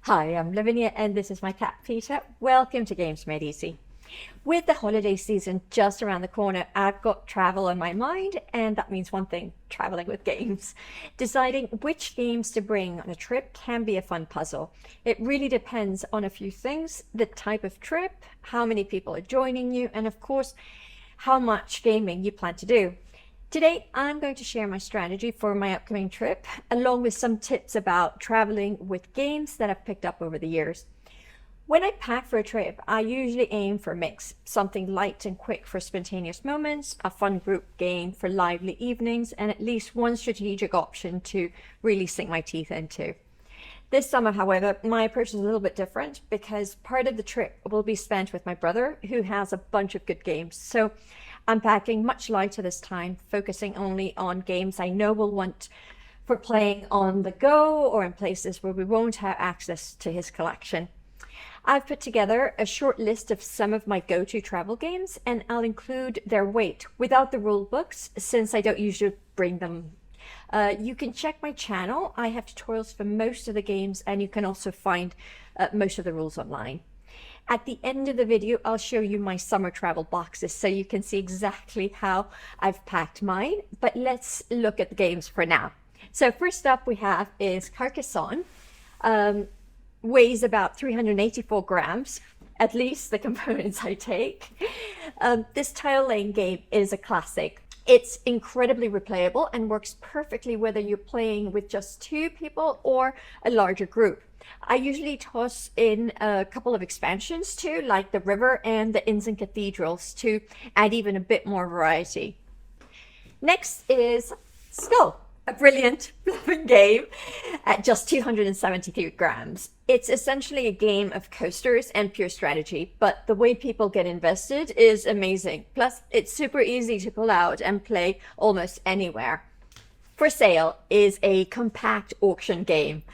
Hi, I'm Lavinia and this is my cat Peter. Welcome to Games Made Easy. With the holiday season just around the corner, I've got travel on my mind, and that means one thing, traveling with games. Deciding which games to bring on a trip can be a fun puzzle. It really depends on a few things: the type of trip, how many people are joining you, and of course, how much gaming you plan to do. Today, I'm going to share my strategy for my upcoming trip, along with some tips about traveling with games that I've picked up over the years. When I pack for a trip, I usually aim for a mix, something light and quick for spontaneous moments, a fun group game for lively evenings, and at least one strategic option to really sink my teeth into. This summer, however, my approach is a little bit different because part of the trip will be spent with my brother, who has a bunch of good games. So I'm packing much lighter this time, focusing only on games I know we'll want for playing on the go or in places where we won't have access to his collection. I've put together a short list of some of my go-to travel games, and I'll include their weight without the rule books since I don't usually bring them. You can check my channel. I have tutorials for most of the games, and you can also find most of the rules online. At the end of the video, I'll show you my summer travel boxes so you can see exactly how I've packed mine. But let's look at the games for now. So first up we have is Carcasson. Weighs about 384 grams, at least the components I take. This tile laying game is a classic. It's incredibly replayable and works perfectly whether you're playing with just two people or a larger group. I usually toss in a couple of expansions too, like the river and the inns and cathedrals, to add even a bit more variety. Next is Skull, a brilliant game at just 273 grams. It's essentially a game of coasters and pure strategy, but the way people get invested is amazing. Plus, it's super easy to pull out and play almost anywhere. For Sale is a compact auction game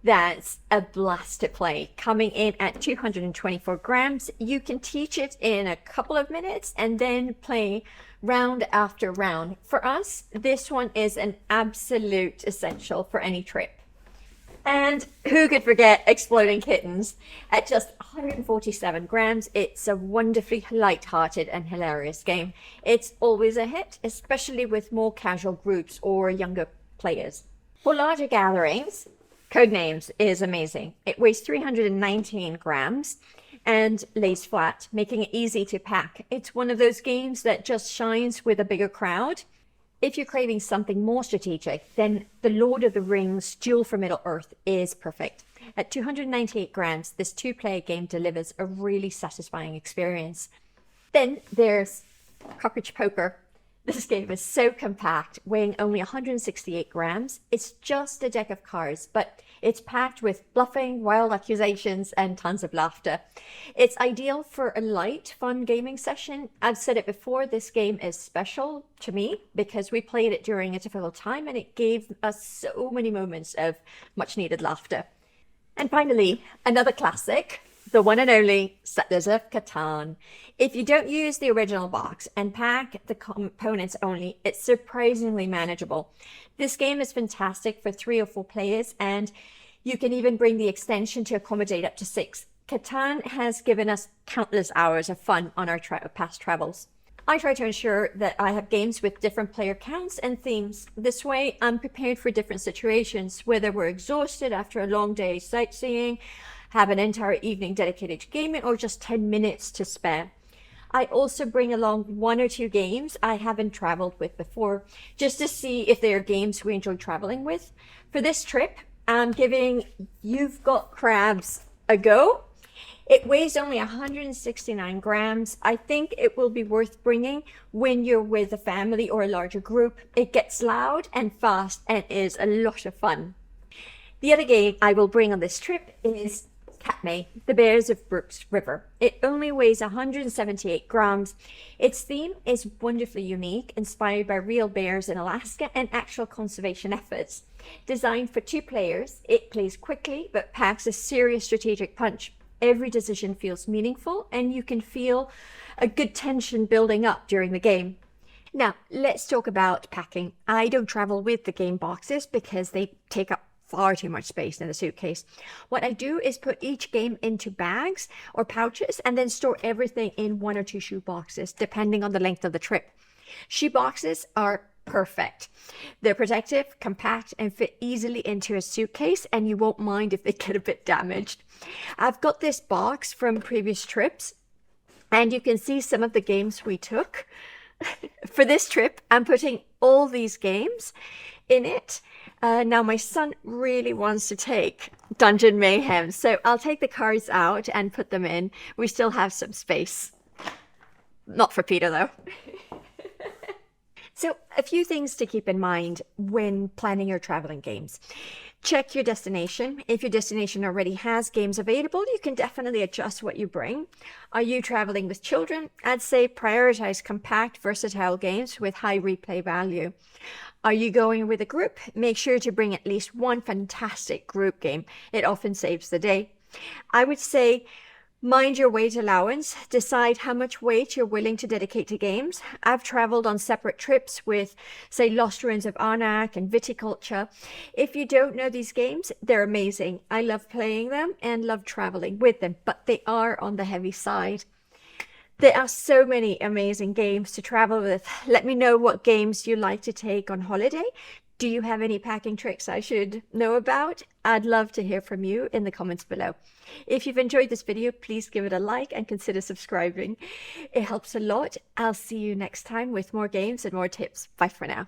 that's a blast to play. Coming in at 224 grams, you can teach it in a couple of minutes and then play round after round. For us, this one is an absolute essential for any trip. And who could forget Exploding Kittens? At just 147 grams, it's a wonderfully light-hearted and hilarious game. It's always a hit, especially with more casual groups or younger players. For larger gatherings, Codenames is amazing. It weighs 319 grams and lays flat, making it easy to pack. It's one of those games that just shines with a bigger crowd. If you're craving something more strategic, then the Lord of the Rings Duel for Middle-earth is perfect. At 298 grams, this two-player game delivers a really satisfying experience. Then there's Cockroach Poker. This game is so compact, weighing only 168 grams. It's just a deck of cards, but it's packed with bluffing, wild accusations, and tons of laughter. It's ideal for a light, fun gaming session. I've said it before, this game is special to me because we played it during a difficult time and it gave us so many moments of much needed laughter. And finally, another classic, the one and only Settlers of Catan. If you don't use the original box and pack the components only, it's surprisingly manageable. This game is fantastic for 3 or 4 players, and you can even bring the extension to accommodate up to 6. Katan has given us countless hours of fun on our past travels. I try to ensure that I have games with different player counts and themes. This way, I'm prepared for different situations, whether we're exhausted after a long day sightseeing, have an entire evening dedicated to gaming, or just 10 minutes to spare. I also bring along 1 or 2 games I haven't traveled with before, just to see if they are games we enjoy traveling with. For this trip, I'm giving You've Got Crabs a go. It weighs only 169 grams. I think it will be worth bringing when you're with a family or a larger group. It gets loud and fast and is a lot of fun. The other game I will bring on this trip is Catme, the Bears of Brooks River. It only weighs 178 grams. Its theme is wonderfully unique, inspired by real bears in Alaska and actual conservation efforts. Designed for 2 players, it plays quickly but packs a serious strategic punch. Every decision feels meaningful and you can feel a good tension building up during the game. Now, let's talk about packing. I don't travel with the game boxes because they take up far too much space in the suitcase. What I do is put each game into bags or pouches and then store everything in 1 or 2 shoe boxes, depending on the length of the trip. Shoe boxes are perfect. They're protective, compact, and fit easily into a suitcase, and you won't mind if they get a bit damaged. I've got this box from previous trips, and you can see some of the games we took. For this trip, I'm putting all these games in it. Now my son really wants to take Dungeon Mayhem, so I'll take the cards out and put them in. We still have some space. Not for Peter though. So a few things to keep in mind when planning your traveling games. Check your destination. If your destination already has games available, you can definitely adjust what you bring. Are you traveling with children? I'd say prioritize compact, versatile games with high replay value. Are you going with a group? Make sure to bring at least one fantastic group game. It often saves the day. I would say mind your weight allowance. Decide how much weight you're willing to dedicate to games. I've traveled on separate trips with, say, Lost Ruins of Arnak and Viticulture. If you don't know these games, they're amazing. I love playing them and love traveling with them, but they are on the heavy side. There are so many amazing games to travel with. Let me know what games you like to take on holiday. Do you have any packing tricks I should know about? I'd love to hear from you in the comments below. If you've enjoyed this video, please give it a like and consider subscribing. It helps a lot. I'll see you next time with more games and more tips. Bye for now.